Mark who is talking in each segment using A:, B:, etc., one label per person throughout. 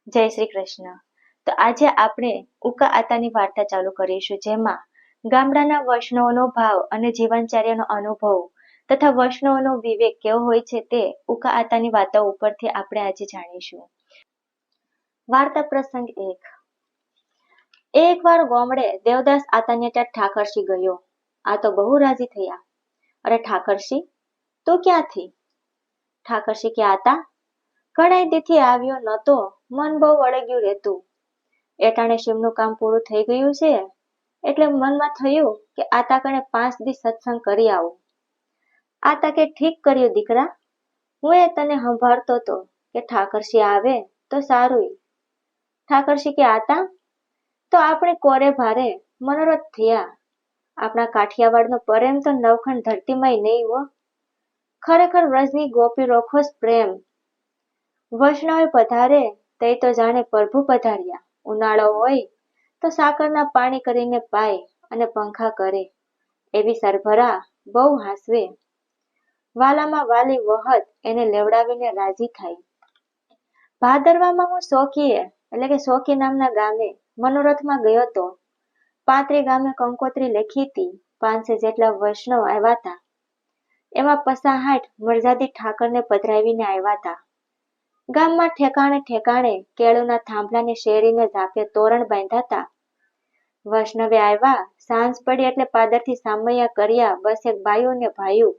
A: જય શ્રી કૃષ્ણ. તો આજે આપણે ઉકા આતાની વાર્તા ચાલુ કરીશું, જેમાં ગામડાના વૈષ્ણવનો ભાવ અને જીવનચર્યાનો અનુભવ તથા વૈષ્ણવનો વિવેક કેવો હોય છે તે ઉકા આતાની વાર્તાઓ ઉપરથી આપણે આજે જાણીશું. વાર્તા પ્રસંગ 1. એકવાર ગામડે દેવદાસ આતાને ત્યાં ઠાકરસી ગયો. આ તો બહુ રાજી થયા. અરે ઠાકરસી, તું ક્યાંથી? ઠાકરસી કે આતા, ઘણા દીથી આવ્યો નતો, મન બહુ વળગ્યું રહેતું. એટાણે શિવનું કામ પૂરું થઈ ગયું છે એટલે મનમાં થયું કે આતા કણે 5 દી સત્સંગ કરી આવું. આતા કે ઠીક કર્યું દીકરા, હું એ તને સંભાળતો તો કે ઠાકરસી આવે તો સારું. ઠાકરસી કે આતા, તો આપણે કોરે ભારે મનોરથ થયા. આપણા કાઠિયાવાડનો પ્રેમ તો નવખંડ ધરતીમાંય નહીં હો. ખરેખર વ્રજની ગોપી રોખો જ પ્રેમ. વૈષ્ણવ પધારે તે તો જાણે પ્રભુ પધાર્યા. ઉનાળો હોય તો સાકરના પાણી કરીને પાય અને પંખા કરે. એવી સરભરા બહુ હાસવે. વાલામાં વાલી વહત એને લેવડાવીને રાજી થાય. ભાદરવામાં હું સોકીએ એટલે કે સોકી નામના ગામે મનોરથમાં ગયો તો. 35 ગામે કંકોત્રી લખી હતી. 500 જેટલા વૈષ્ણવ આવ્યા હતા. એમાં 65 મરજાદી ઠાકરને પધરાવીને આવ્યા હતા. ગામમાં ઠેકાણે ઠેકાણે કેળુના થાંભલાને શેરીને ઝાપે તોરણ બાંધ્યા હતા. વૈષ્ણવે આવ્યા. સાંજ પડી એટલે પાદરથી સામૈયા કર્યા. બસ એક બાયું ને ભાયું.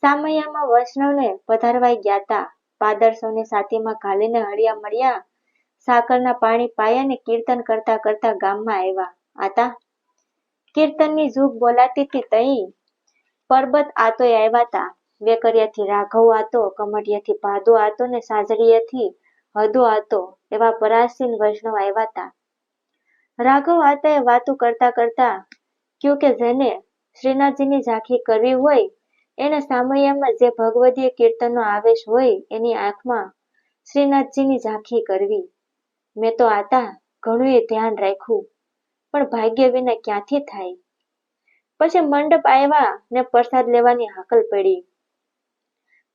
A: સામૈયામાં વૈષ્ણવને પધારવાઈ ગયા હતા. પાદર સૌને સાતીમાં ઘાલીને હળિયા મળ્યા. સાકરના પાણી પાયા ને કીર્તન કરતા કરતા ગામમાં આવ્યા. આતા, કીર્તનની જૂગ બોલાતી હતી તઈ પરબત આતોય આવ્યા હતા. વેકરિયાથી રાઘવ આતો, કમઢિયાથી ભાદો આતો ને સાજડીયાથી હદો આતો એવા પરાસીન વૈષ્ણવ આવ્યા હતા. રાઘવ આતાએ વાતું કરતા કરતા કહ્યું કે જેને શ્રીનાથજીની ઝાંખી કરવી હોય એને સામૈયામાં જે ભગવદીય કીર્તનનો આવેશ હોય એની આંખમાં શ્રીનાથજીની ઝાંખી કરવી. મેં તો આતા ઘણું ધ્યાન રાખ્યું, પણ ભાગ્ય વિના ક્યાંથી થાય. પછી મંડપ આવ્યા ને પ્રસાદ લેવાની હાકલ પડી.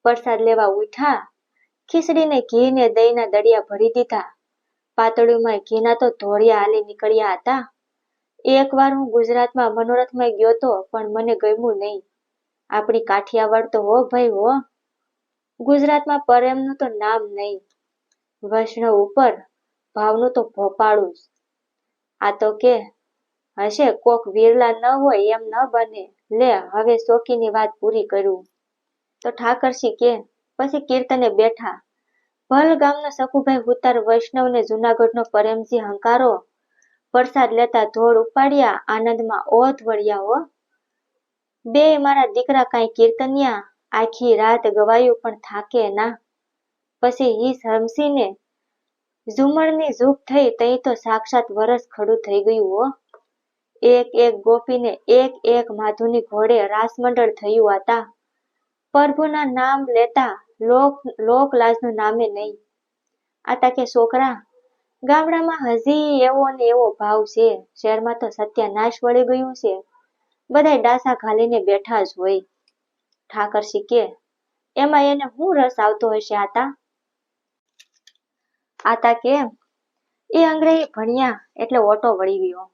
A: પ્રસાદ લેવા ઉઠ્યા. ખીચડીને ઘી ને દહીંના દડિયા ભરી દીધા. પાતળીમાં ઘીના તો ધોળિયા હાલી નીકળ્યા હતા. એકવાર હું ગુજરાતમાં મનોરથમાં ગયો તો, પણ મને ગમ્યું નહીં. આપણી કાઠિયાવાડ તો હો ભાઈ હો. ગુજરાતમાં પ્રેમનું તો નામ નહીં. વૈષ્ણવ ઉપર ભાવનું તો ભોપાળું જ. આ તો કે હશે કોક વીરલા ન હોય એમ ન બને. લે હવે શોકીની વાત પૂરી કરું. તો ઠાકરસી કે પછી કીર્તને બેઠા. ભલ ગામનો સખુભાઈ હુતાર વૈષ્ણવને જુનાગઢનો પરમજી હંકારો. પ્રસાદ લેતા ધોળ ઉપાડ્યા. આનંદમાં ઓધ વળ્યા હો. બે મારા દીકરા કાંઈ કીર્તનિયા. આખી રાત ગવાયું પણ થાકે ના. પછી હિસ હમસીને ઝુમરની ઝૂપ થઈ તઈ તો સાક્ષાત વરસ ખડું થઈ ગયું હો. એક એક ગોપીને એક એક માધુની ઘોડે રાસમંડળ થયું હતા. પ્રભુના નામ લેતા લોક લાજનું નામે નહીં. આતા કે છોકરા, ગામડામાં હજી એવો ને એવો ભાવ છે. શહેરમાં તો સત્યાનાશ વળી ગયું છે. બધાય ડાસા ઘાલીને બેઠા જ હોય. ઠાકરસી કે એમાં એને શું રસ આવતો હશે આતા? આતા કે એ અંગ્રેજી ભણ્યા એટલે ઓટો વળી ગયો.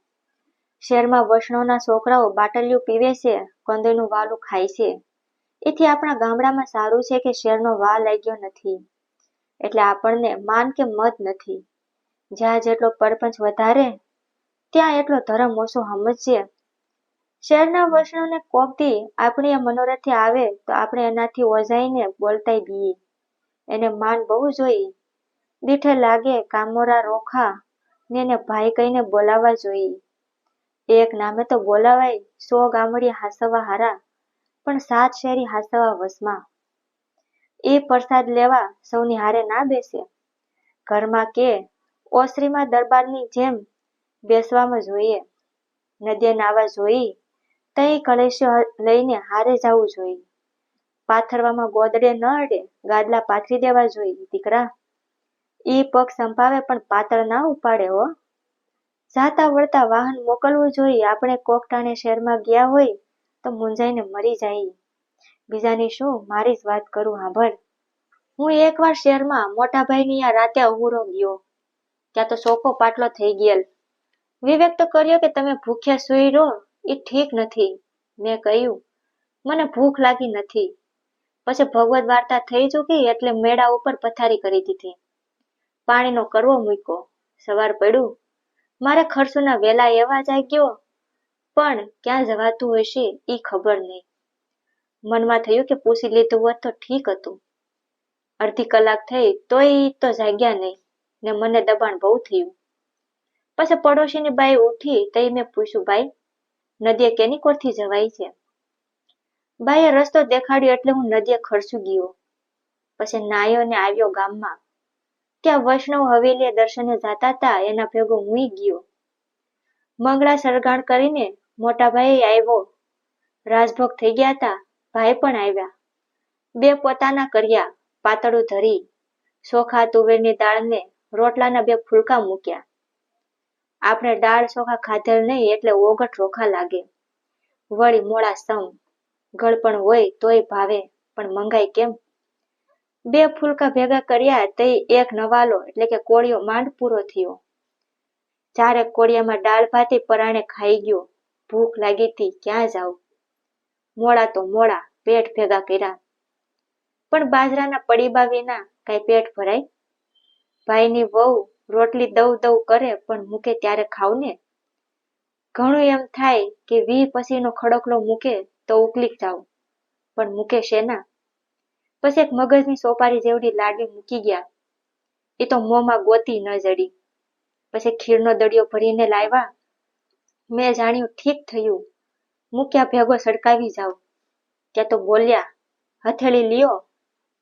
A: શહેરમાં વૈષ્ણવના છોકરાઓ બાટલીઓ પીવે છે, કંદોનું વાલું ખાય છે. એથી આપણા ગામડામાં સારું છે કે શેરનો વા લાગ્યો નથી, એટલે આપણને માન કે મત નથી. જ્યાં જેટલો પરપંચ વધારે ત્યાં એટલો ધર્મ ઓછો સમજશે. શહેરના વૈષ્ણવને કોકથી આપણી મનોરથે આવે તો આપણે એનાથી ઓજાઈને બોલતાય દઈએ. એને માન બહુ જોઈએ. દીઠે લાગે કામોરા રોખા ને એને ભાઈ કહીને બોલાવવા જોઈએ. એક નામે તો બોલાવાય 100 ગામડિયા હાસવા હારા, પણ 7 શેરી હાસવા વસમાં. એ પ્રસાદ લેવા સૌની હારે ના બેસે. ઘરમાં કે ઓસરીમાં દરબારની જેમ બેસવામાં જોઈએ. નદીએ નાવા જોઈ તઈ કળેશો લઈને હારે જવું જોઈએ. પાથરવામાં ગોદડે ન અડે, ગાદલા પાથરી દેવા જોઈએ. દીકરા, એ પગ સંભાવે પણ પાતળ ના ઉપાડે હો. જાતા વળતા વાહન મોકલવું જોઈએ. આપણે કોકટાણે શહેરમાં ગયા હોય તો મૂંઝાઈને મરી જાય. બીજાની શું, મારી જ વાત કરું સાંભળ. હું એકવાર શહેરમાં મોટા ભાઈની આ રાતે અહુરો ગયો. ત્યાં તો સોકો પાટલો થઈ ગયેલ. વિવેક તો કર્યો કે તમે ભૂખ્યા સૂઈ રહો એ ઠીક નથી. મેં કહ્યું મને ભૂખ લાગી નથી. પછી ભગવદ વાર્તા થઈ ચૂકી એટલે મેળા ઉપર પથારી કરી દીધી. પાણીનો કરવો મૂક્યો. સવાર પડ્યું. મારે ખરસુના વેલા એવા જાગ્યો, પણ ક્યાં જવાતું હશે એ ખબર નહીં. મનમાં થયું કે પૂછી લીધું હોત તો ઠીક હતું. અડધી કલાક થઈ તોય તો જાગ્યા નહીં ને મને દબાણ બહુ થયું. પછી પડોશીની બાઈ ઉઠી તઈ મેં પૂછ્યું, બાઈ નદીએ કેની કોરથી જવાય છે? બાઈએ રસ્તો દેખાડ્યો એટલે હું નદીએ ખરસું ગયો. પછી નાયો ને આવ્યો ગામમાં. ત્યાં વૈષ્ણવ હવેલીએ દર્શને જાતા હતા એના ભેગો હુંય ગયો. મંગળા સરગાણ કરીને મોટા ભાઈ આવ્યો. રાજભોગ થઈ ગયા હતા. ભાઈ પણ આવ્યા. બે પોતાના કર્યા. પાતળું ધરી ચોખા તુવેરની દાળને રોટલાના બે ફૂલકા મૂક્યા. આપણે દાળ ચોખા ખાધેલ નહીં એટલે ઓગટ રોખા લાગે. વળી મોડા સમ ગળપણ હોય તોય ભાવે, પણ મંગાય કેમ? બે ફૂલકા ભેગા કર્યા તે એક નવાલો એટલે કે કોળિયો માંડ પૂરો થયો. ચારેક કોળિયામાં દાળ ભાતી પરાણે ખાઈ ગયો. ભૂખ લાગી હતી, ક્યાં જાઉં? મોડા તો મોડા પેટ ભેગા કર્યા. પણ બાજરાના પડીબા વિના કાંઈ પેટ ભરાય? ભાઈની વહુ રોટલી દવ કરે પણ મૂકે ત્યારે ખાવ ને. ઘણું એમ થાય કે વી પછીનો ખડકલો મૂકે તો ઉકલી જાવ, પણ મૂકે શેના? પછી એક મગજની સોપારી જેવડી લાડવી મૂકી ગયા. એ તો મોંમાં ગોતી ન જડી. પછી ખીરનો દડિયો ભરીને લાવ્યા. મેં જાણ્યું ઠીક થયું, મૂક્યા ભેગો સડકાવી જાવ. ત્યાં તો બોલ્યા, હથેળી લ્યો.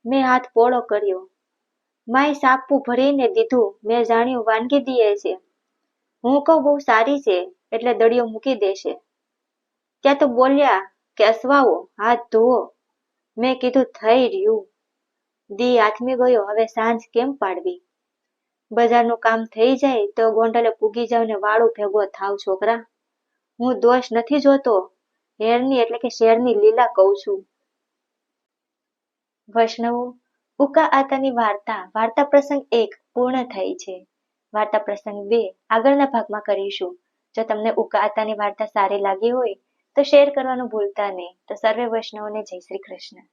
A: મેં હાથ પોળો કર્યો. માય સાપું ભરીને દીધું. મેં જાણ્યું વાનગી દીએ છે. હું કહું બહુ સારી છે એટલે દડિયો મૂકી દેશે. ત્યાં તો બોલ્યા કે અસવાવો, હાથ ધોવો. મેં કીધું થઈ રહ્યું. દી આથમી ગયો, હવે સાંજ કેમ પાડવી? બજારનું કામ થઈ જાય તો ગોંડલે પૂગી જાવ ને વાળું ભેગો થાવ છોકરા. હું દોષ નથી જોતો, હેરની એટલે કે શેરની લીલા કહું છું. વૈષ્ણવો, ઉકા આતાની વાર્તા પ્રસંગ 1 પૂર્ણ થઈ છે. વાર્તા પ્રસંગ 2 આગળના ભાગમાં કરીશું. જો તમને ઉકા આતાની વાર્તા સારી લાગી હોય તો શેર કરવાનું ભૂલતા નહીં. તો સર્વે વૈષ્ણવોને જય શ્રી કૃષ્ણ.